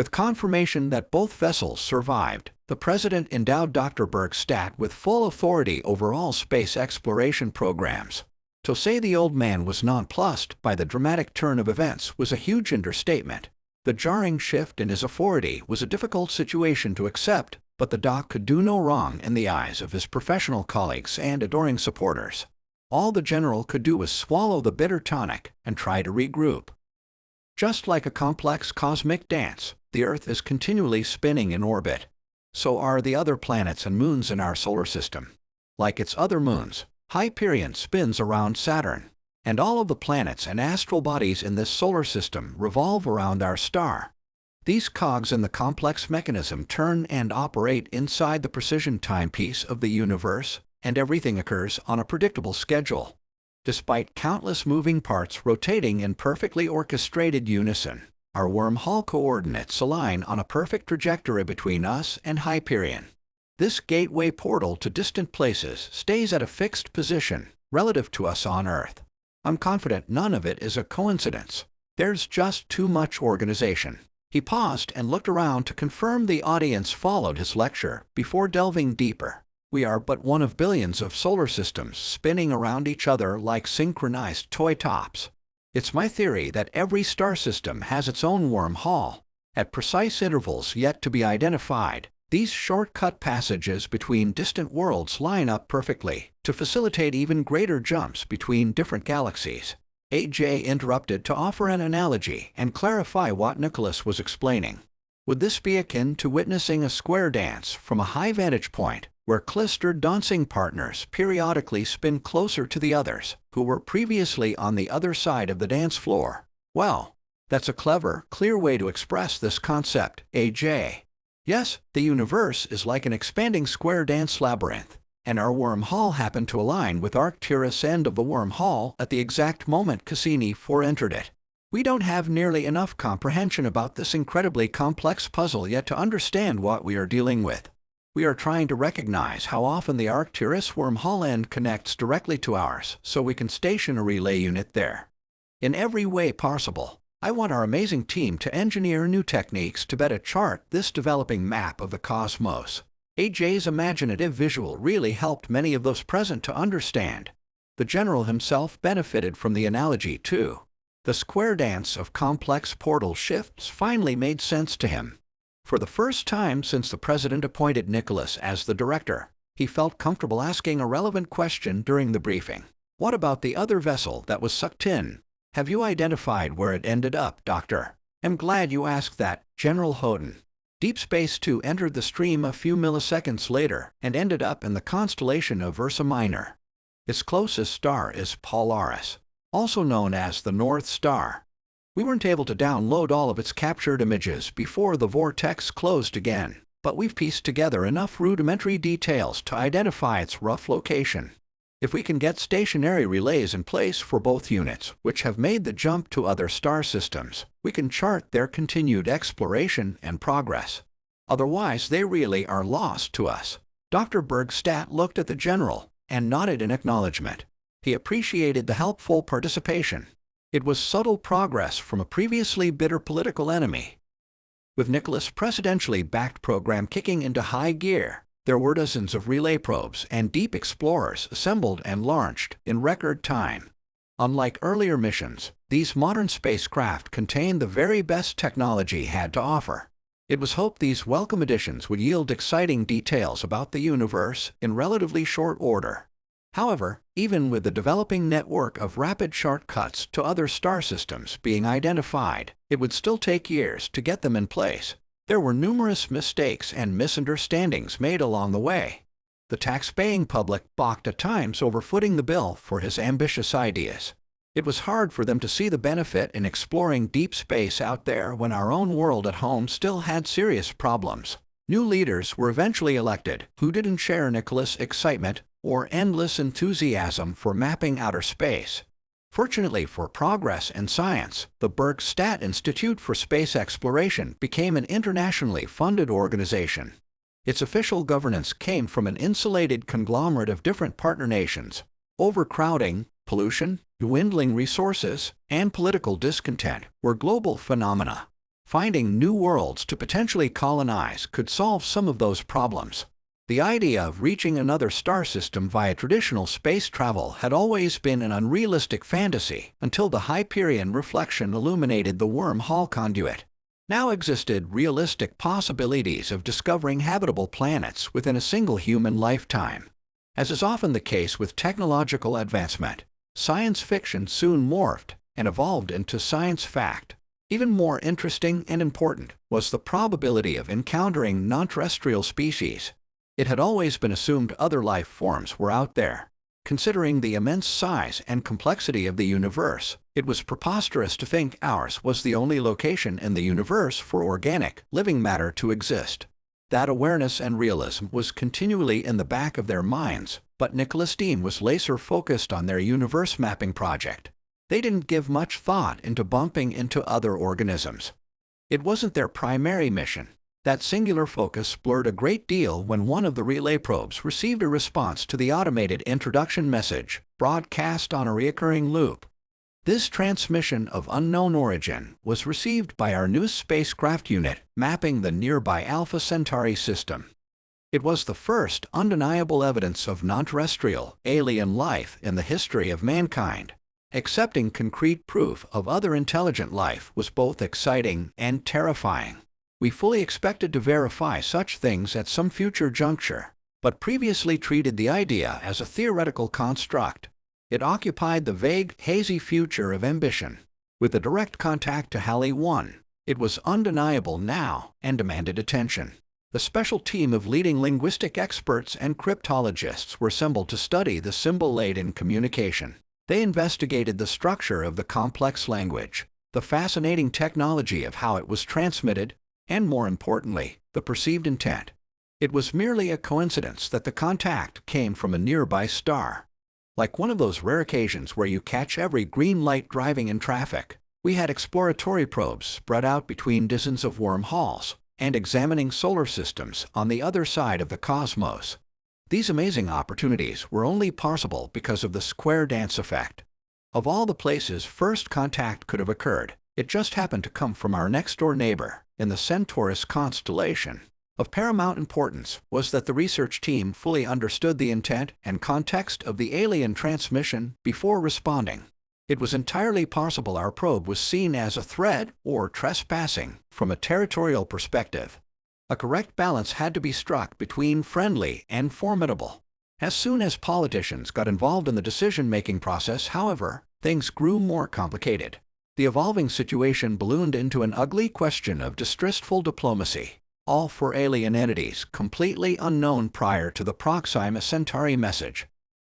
With confirmation that both vessels survived, the president endowed Dr. Bergstadt with full authority over all space exploration programs. To say the old man was nonplussed by the dramatic turn of events was a huge understatement. The jarring shift in his authority was a difficult situation to accept, but the doc could do no wrong in the eyes of his professional colleagues and adoring supporters. All the general could do was swallow the bitter tonic and try to regroup. Just like a complex cosmic dance, the Earth is continually spinning in orbit. So are the other planets and moons in our solar system. Like its other moons, Hyperion spins around Saturn, and all of the planets and astral bodies in this solar system revolve around our star. These cogs in the complex mechanism turn and operate inside the precision timepiece of the universe, and everything occurs on a predictable schedule. Despite countless moving parts rotating in perfectly orchestrated unison, our wormhole coordinates align on a perfect trajectory between us and Hyperion. This gateway portal to distant places stays at a fixed position relative to us on Earth. I'm confident none of it is a coincidence. There's just too much organization. He paused and looked around to confirm the audience followed his lecture before delving deeper. We are but one of billions of solar systems spinning around each other like synchronized toy tops. It's my theory that every star system has its own wormhole. At precise intervals yet to be identified, these shortcut passages between distant worlds line up perfectly to facilitate even greater jumps between different galaxies. AJ interrupted to offer an analogy and clarify what Nicholas was explaining. Would this be akin to witnessing a square dance from a high vantage point, where clustered dancing partners periodically spin closer to the others, who were previously on the other side of the dance floor? Well, that's a clever, clear way to express this concept, AJ. Yes, the universe is like an expanding square dance labyrinth, and our wormhole happened to align with Arcturus' end of the wormhole at the exact moment Cassini entered it. We don't have nearly enough comprehension about this incredibly complex puzzle yet to understand what we are dealing with. We are trying to recognize how often the Arcturus wormhole end connects directly to ours, so we can station a relay unit there. In every way possible, I want our amazing team to engineer new techniques to better chart this developing map of the cosmos. AJ's imaginative visual really helped many of those present to understand. The general himself benefited from the analogy too. The square dance of complex portal shifts finally made sense to him. For the first time since the president appointed Nicholas as the director, he felt comfortable asking a relevant question during the briefing. What about the other vessel that was sucked in? Have you identified where it ended up, Doctor? I'm glad you asked that, General Houghton. Deep Space 2 entered the stream a few milliseconds later and ended up in the constellation of Ursa Minor. Its closest star is Polaris, also known as the North Star. We weren't able to download all of its captured images before the vortex closed again, but we've pieced together enough rudimentary details to identify its rough location. If we can get stationary relays in place for both units, which have made the jump to other star systems, we can chart their continued exploration and progress. Otherwise, they really are lost to us. Dr. Bergstadt looked at the general and nodded in acknowledgement. He appreciated the helpful participation. It was subtle progress from a previously bitter political enemy. With Nicholas' presidentially backed program kicking into high gear, there were dozens of relay probes and deep explorers assembled and launched in record time. Unlike earlier missions, these modern spacecraft contained the very best technology had to offer. It was hoped these welcome additions would yield exciting details about the universe in relatively short order. However, even with the developing network of rapid shortcuts to other star systems being identified, it would still take years to get them in place. There were numerous mistakes and misunderstandings made along the way. The tax-paying public balked at times over footing the bill for his ambitious ideas. It was hard for them to see the benefit in exploring deep space out there when our own world at home still had serious problems. New leaders were eventually elected who didn't share Nicholas' excitement or endless enthusiasm for mapping outer space. Fortunately for progress and science, the Bergstadt Institute for Space Exploration became an internationally funded organization. Its official governance came from an insulated conglomerate of different partner nations. Overcrowding, pollution, dwindling resources, and political discontent were global phenomena. Finding new worlds to potentially colonize could solve some of those problems. The idea of reaching another star system via traditional space travel had always been an unrealistic fantasy until the Hyperion reflection illuminated the wormhole conduit. Now existed realistic possibilities of discovering habitable planets within a single human lifetime. As is often the case with technological advancement, science fiction soon morphed and evolved into science fact. Even more interesting and important was the probability of encountering non-terrestrial species. It had always been assumed other life forms were out there. Considering the immense size and complexity of the universe, it was preposterous to think ours was the only location in the universe for organic, living matter to exist. That awareness and realism was continually in the back of their minds, but Nicholas Dean was laser-focused on their universe mapping project. They didn't give much thought into bumping into other organisms. It wasn't their primary mission. That singular focus blurred a great deal when one of the relay probes received a response to the automated introduction message, broadcast on a recurring loop. This transmission of unknown origin was received by our new spacecraft unit, mapping the nearby Alpha Centauri system. It was the first undeniable evidence of non-terrestrial, alien life in the history of mankind. Accepting concrete proof of other intelligent life was both exciting and terrifying. We fully expected to verify such things at some future juncture, but previously treated the idea as a theoretical construct. It occupied the vague, hazy future of ambition. With a direct contact to Halley 1, it was undeniable now and demanded attention. The special team of leading linguistic experts and cryptologists were assembled to study the symbol-laden communication. They investigated the structure of the complex language, the fascinating technology of how it was transmitted, and more importantly, the perceived intent. It was merely a coincidence that the contact came from a nearby star. Like one of those rare occasions where you catch every green light driving in traffic, we had exploratory probes spread out between dozens of wormholes and examining solar systems on the other side of the cosmos. These amazing opportunities were only possible because of the square dance effect. Of all the places first contact could have occurred, it just happened to come from our next-door neighbor in the Centaurus constellation. Of paramount importance was that the research team fully understood the intent and context of the alien transmission before responding. It was entirely possible our probe was seen as a threat or trespassing from a territorial perspective. A correct balance had to be struck between friendly and formidable. As soon as politicians got involved in the decision-making process, however, things grew more complicated. The evolving situation ballooned into an ugly question of distrustful diplomacy, all for alien entities completely unknown prior to the Proxima Centauri message.